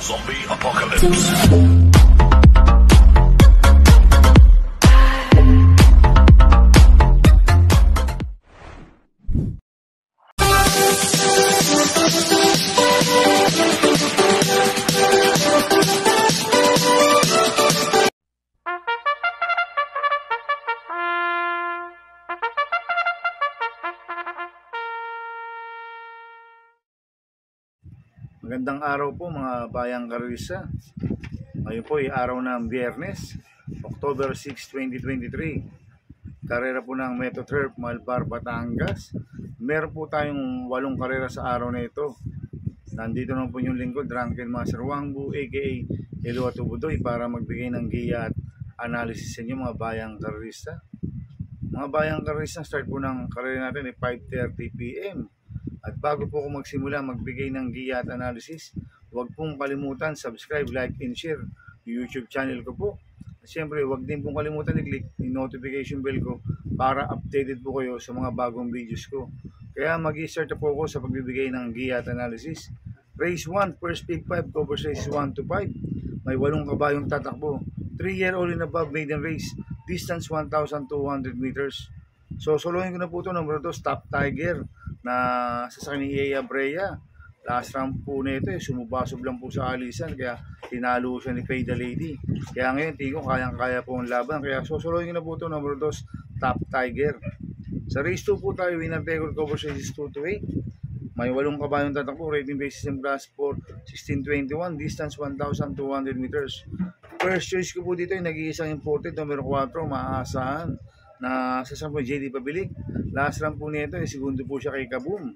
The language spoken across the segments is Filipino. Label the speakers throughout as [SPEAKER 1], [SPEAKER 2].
[SPEAKER 1] Zombie Apocalypse.
[SPEAKER 2] Magandang araw po mga bayang karisa. Ngayon po ay araw ng Biyernes, October 6, 2023. Karera po ng Metro Turf, Malbar, Batangas. Meron po tayong 8 karera sa araw na ito. Nandito naman po yung lingkod, Drunken Master Wangbu, aka Elo Atubudoy, para magbigay ng giya at analysis sa inyo mga bayang karisa. Mga bayang karisa, start po ng karera natin ay 5:30 PM. At bago po ako magsimula magbigay ng giya at analysis, huwag pong kalimutan subscribe, like, and share yung YouTube channel ko po. At syempre, huwag din pong kalimutan i-click yung notification bell ko para updated po kayo sa mga bagong videos ko. Kaya mag-i-start na po ako sa pagbibigay ng giya at analysis. Race 1, first pick 5, covers race 1 to 5. May 8 kabayong tatakbo. 3-year-old and above maiden race, distance 1,200 meters. So, solohin ko na po ito, number 2, Top Tiger, na sasakyan ni Yaya Brea. Last round po nito sumubasob lang po sa alisan, kaya tinalo siya ni Faye the Lady. Kaya ngayon tingin ko kayang-kaya po ang laban, kaya susuloyin ko na po ito, number 2, Top Tiger. Sa race 2 po tayo, winner record cover races 2 to 8. May 8 kabayong tatakbo, rating basis in class 4, 1621, distance 1,200 meters. First choice ko po dito ay nag-iisang imported, number 4, maaasahan na sasakyan po JD Pabilik. Last run po nito segundo po siya kay Kaboom.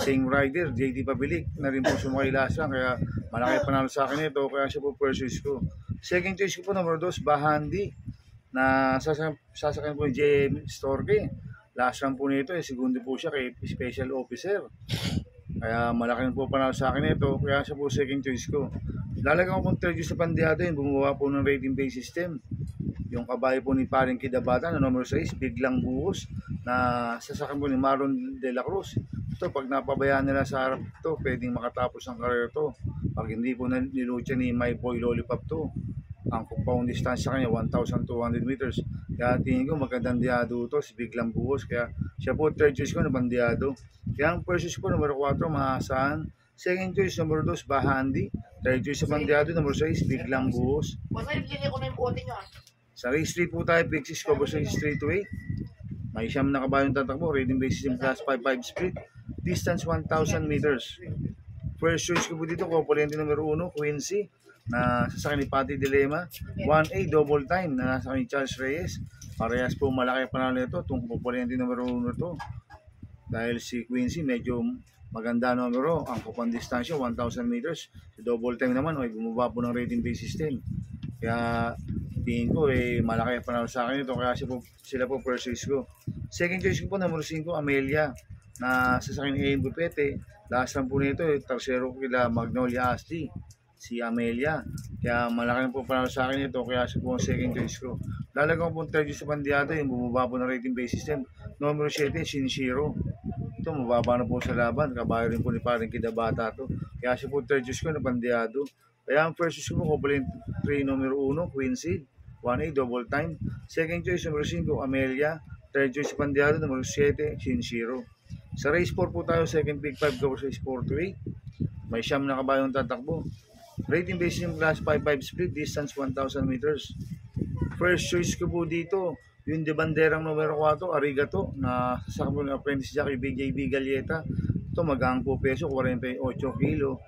[SPEAKER 2] Same rider, JD Pabilik na rin po sumakay last run, kaya malaki panalo sa akin ito, kaya siya po first choice ko. Second choice ko po, number 2, Bahandi, na sasakyan po JM Storke. Last run po nito segundo po siya kay Special Officer, kaya malaki po panalo sa akin ito, kaya siya po second choice ko. Lalagyan ko pong third choice sa Pandiado, bumuha po ng rating base system. Yung kabayo po ni Paring Kidabata na number 6, Biglang Buhos, na sasakyan po ni Maron de la Cruz. Ito, pag napabayaan nila sa harap ito, pwedeng makatapos ang karera ito. Pag hindi po nilutya ni My Boy Lollipop to, ang compound distance sa kanya 1,200 meters. Kaya tingin ko magandang diado ito, si Biglang Buhos. Kaya siya po third choice ko na bandiado. Kaya ang first choice ko, number 4, Maasahan. Second choice, number 2, Bahandi. Third choice sa bandiado, number 6, Biglang Buhos. Sa race 3 po tayo, pick 6, cover race 3 to 8. May siyam na kabayong tatakbo, rating basis in class 5-5 split, distance 1,000 meters. First choice ko po dito, Kopolente number 1, Quincy, na sasakyan ni Patty Dilema. 1A, double time, na sasakyan ni Charles Reyes. Parehas po malaki panalo nito, itong Kopolente number 1 to. Dahil si Quincy medyo maganda numero, ang kupang distansya 1,000 meters. Si double time naman, bumaba po ng rating base system. Kaya tingin ko malaki panalo sa akin ito, kaya sila po first choice ko. Second choice ko po, number 5, Amelia, na sasakyan ni A.M. Bupete. Last lang po nito tarsero kila Magnolia Asti, si Amelia. Kaya malaki po panalo sa akin ito, kaya siya po ang second choice ko. Lalagyan ko po third choice sa Pandiado, yung bumaba po ng rating base system. Number 7, Shinshiro. Ito, mababa na po sa laban, kabayo rin po ni Paring Kidabata to. Kaya siya po third choice ko na Pandiado. Kaya ang first choice ko po, Kopolente 3, number 1, Quincy. 1A, double time. Second choice, number 5, Amelia. Third choice, Pandiado, number 7, Shinshiro. Sa race 4 po tayo, second pick 5, cover race 4 to 8. May siyam na kabayong tatakbo. Rating basis in class 5-5 split, distance 1,000 meters. First choice ko po dito, yung de banderang numero 4, Arigato, na sasakyan po ng apprentice jockey BJB Galieta. Ito, magang po peso, 48 kilo.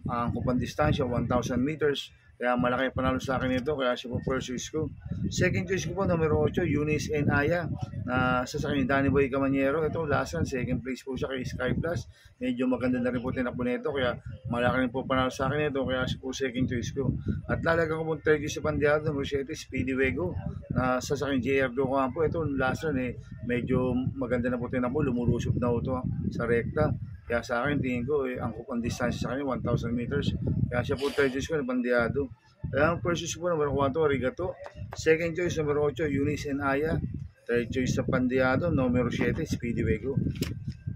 [SPEAKER 2] Ang kupang distansya, 1,000 meters. Kaya malaki panalo sa akin ito, kaya siya po first choice ko. Second choice ko po, numero 8, Eunice and Aya, na sasakyan ni Danny Boy Camaniero. Ito, last run, second place po siya kay Sky Plus. Medyo maganda na rin po tinakbo nito, kaya malaki rin po panalo sa akin ito, kaya siya po second choice ko. At lalagyan ko po third choice sa Pandiado, numero 7, Speedy Wego, na sasakyan JR Docampo. Ito, last run medyo maganda na po tinakbo, lumulusog na ito sa rekta. Kaya sa akin, tingin ko, ang distance sa kanya, 1,000 meters. Kaya siya po third choice ko na Bandiado. Kaya ang first choice ko, number 4, Arigato. Second choice, number 8, Eunice and Aya. Third choice sa Pandiado, numero 7, Speedy Wego.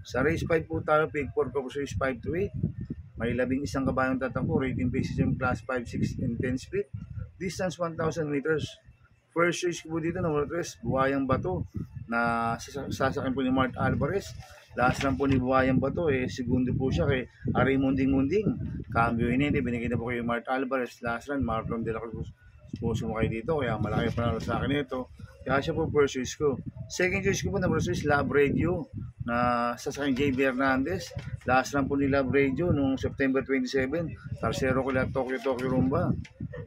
[SPEAKER 2] Sa race 5 po tayo, pick 4, cover race 5 to 8. May 11 kabayong tatakbo, rating base system class 5, 6, and 10 speed. Distance 1,000 meters. First choice ko po dito, number 3, Buhayang Bato, na sasakin po ni Mark Alvarez. Last run po ni Buhayang Bato, segundo po siya kay Ari Munding. Cambio Hinete, binigay na po kay Mark Alvarez. Last run, Marlon De La Cruz po sumakay dito, kaya malaki panalo sa akin ito. Kaya siya po first choice ko. Second choice ko po, number 6, Love Radio, na sasakin JB Hernandez. Last run po ni Love Radio noong September 27, Tarsero ko lang Tokyo Rumba.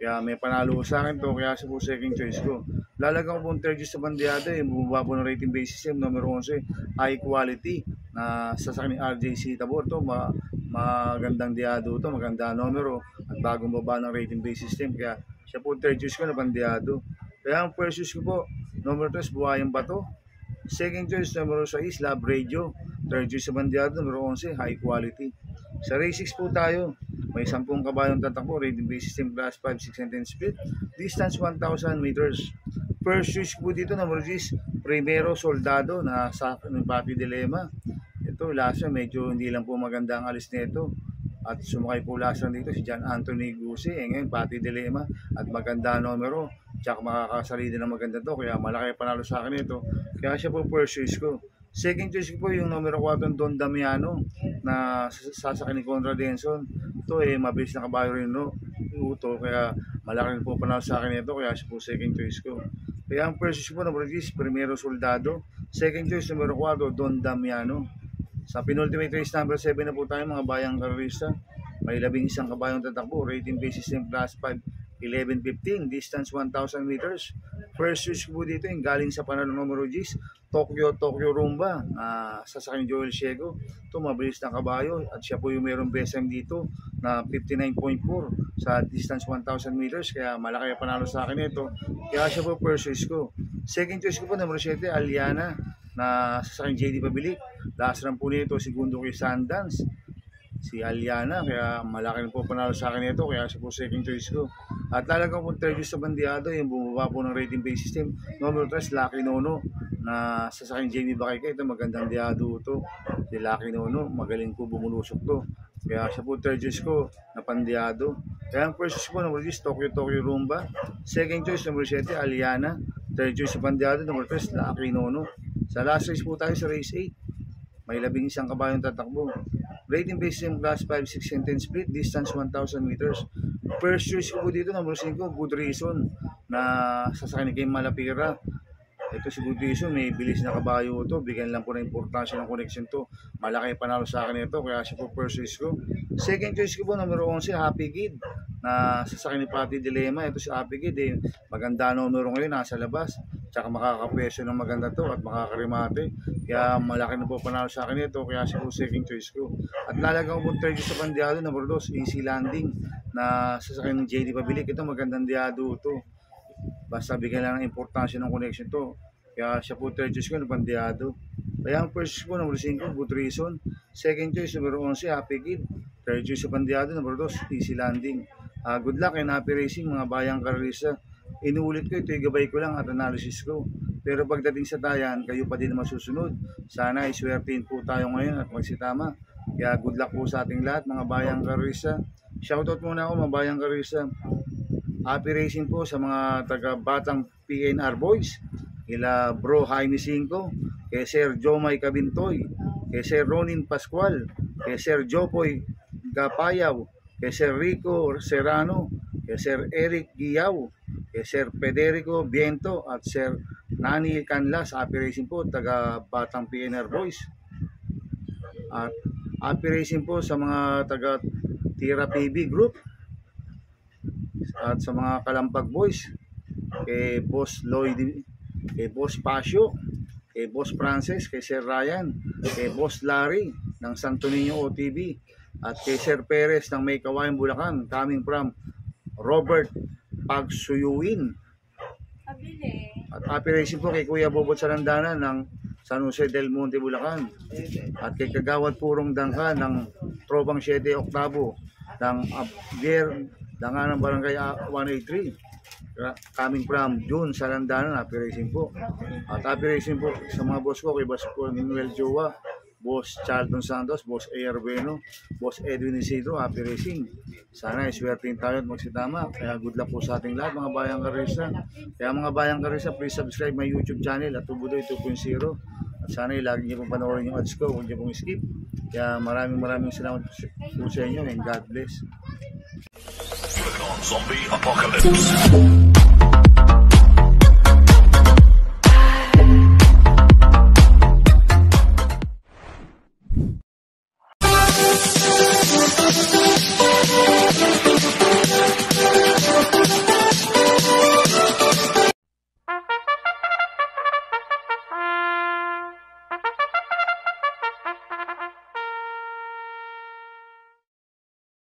[SPEAKER 2] Kaya may panalo sa akin to, kaya siya po second choice ko. Lalagyan ko po ang third choice sa bandiada, bumaba po ng rating base system, number 11, High Quality, na sasakin ni RJC Tabor. To magandang diado to, maganda numero, at bagong baba ng rating base system, kaya siya po third choice ko na bandiado. Kaya ang first choice ko po, number 3, Buhayang Bato. Second choice, number 6, Love Radio. Third choice sa bandiado, number 11, High Quality. Sa race 6 po tayo, may 10 kabayong tatakbo, rating base system class 5, 6, and 10 speed. Distance 1,000 meters. First choice po dito, number 6, Primero Soldado, na sa Pati Dilema. Ito, last year, medyo hindi lang po maganda ang alis nito. At sumakay po last year dito si John Anthony Gusi, ngayon Pati Dilema, at maganda numero. Tsaka makakasali din ng maganda to, kaya malaki panalo sa akin ito. Kaya siya po first choice ko. Second choice ko po yung numero 4, Don Damiano, na sasakin ni Conrad Denson. Ito mabilis na kabayo rin, no? Uto, kaya malaki po panalo sa akin ito, kaya siya po second choice ko. Kaya ang first choice po, number 6, Primero Soldado. Second choice, numero 4, Don Damiano. Sa penultimate race, number 7 na po tayo, mga bayang karista. May 11 kabayong tatakbo, rating base system class 5, 11-15, distance 1,000 meters. First choice po dito yung galing sa panalo numero 10, Tokyo Rumba, sasakin Joel Ciego. Ito mabilis na kabayo, at siya po yung mayroong BSM dito na 59.4 sa distance 1,000 meters, kaya malaki panalo sa akin ito, kaya siya po first choice ko. Second choice ko po, number 7, Aliana, na sasakin JD Pabilik. Last run po nito, segundo kay Sundance, si Aliana, kaya malaki po panalo sa akin ito, kaya siya po second choice ko. At lalagyan po third choice sa bandiado, yung bumaba po ng rating base system, number 3, Lucky Nono, na sasakin Jamie Bakayka. Ito magandang diado ito, si Lucky Nono, magaling po bumulusok to, kaya siya po third choice ko na pandiado. Kaya ang first choice po, number 6, Tokyo Rumba. Second choice, number 7, Aliana. Third choice sa bandiado, number 3, Lucky Nono. Sa last race po tayo, sa race 8, may 11 kabayong tatakbo, rating base system class 5, 6, and 10 speed, distance 1,000 meters. First choice ko po dito, number 5, Good Reason, na sasakin ni Kim Malapira. Ito si Good Reason, may bilis na kabayo ito, bigyan lang po ng importansya ng connection to, malaki panalo sa akin ito, kaya siya po first choice ko. Second choice ko po, number 11, Happy Kid, na sasakin ni Pati Dilema. Ito si Happy Kid, maganda numero ngayon, nasa labas, tsaka makakapwesto ng maganda to, at makakarimate, kaya malaki na po panalo sa akin ito, kaya siya po second choice ko. At lalagyan ko po third choice sa pandiado, number 2, Easy Landing, na sasakin ng JD Pabilik. Ito magandang diado to, basta bigyan lang ng importansya ng connection to, kaya siya po third choice ko na pandiado. Kaya ang first choice po, number 5, Good Reason. Second choice, number 11, Happy Kid. Third choice sa pandiado, number 2, Easy Landing. Good luck and happy racing, mga bayang karista. Inuulit ko, ito gabay ko lang at analysis ko, pero pagdating sa tayan, kayo pa din masusunod. Sana iswertein po tayo ngayon at magsitama. Kaya good luck po sa ating lahat, mga bayang karista. Shoutout muna ako, mga bayang karista. Happy racing po sa mga taga-batang PNR boys, kila Bro Jaime Cinco, kay Sir Jomay Cabintoy, kay Sir Ronin Pascual, kay Sir Jopoy Gapayaw, kay Sir Rico Serrano, kay Sir Eric Giyaw, kay Sir Federico Viento, at Sir Nani Canlas. Happy racing po, taga-batang PNR boys. At happy racing po sa mga taga-Tira PB group, at sa mga Kalampag boys, kay Boss Lloyd, kay Boss Pasio, kay Boss Francis, kay Sir Ryan, kay Boss Larry ng Santo Niño OTV, at kay Sir Perez ng May Kawayan Bulacan, coming from Robert Pagsuyuin. At happy racing po kay Kuya Bobot Salandanan ng San Jose del Monte, Bulacan, at kay Kagawad Purong Dangka ng Tropang 7 Octavo ng Abdier Dangan ng Barangay 183, coming from June Salandanan. Happy racing po. At happy racing po sa mga boss ko, kay Boss Manuel Jowa, Boss Charlton Santos, Boss A.R. Bueno, Boss Edwin Isidro, Happy Racing. Sana iswertein tayo at magsitama. Kaya good luck po sa ating lahat mga bayang karisa. Kaya mga bayang karisa, please subscribe my YouTube channel at Tubudoy 2.0. At sana lagi niyo pong panoorin yung ads ko, huwag niyo pong skip. Kaya maraming salamat po sa inyo and God bless.
[SPEAKER 1] Zombie Apocalypse.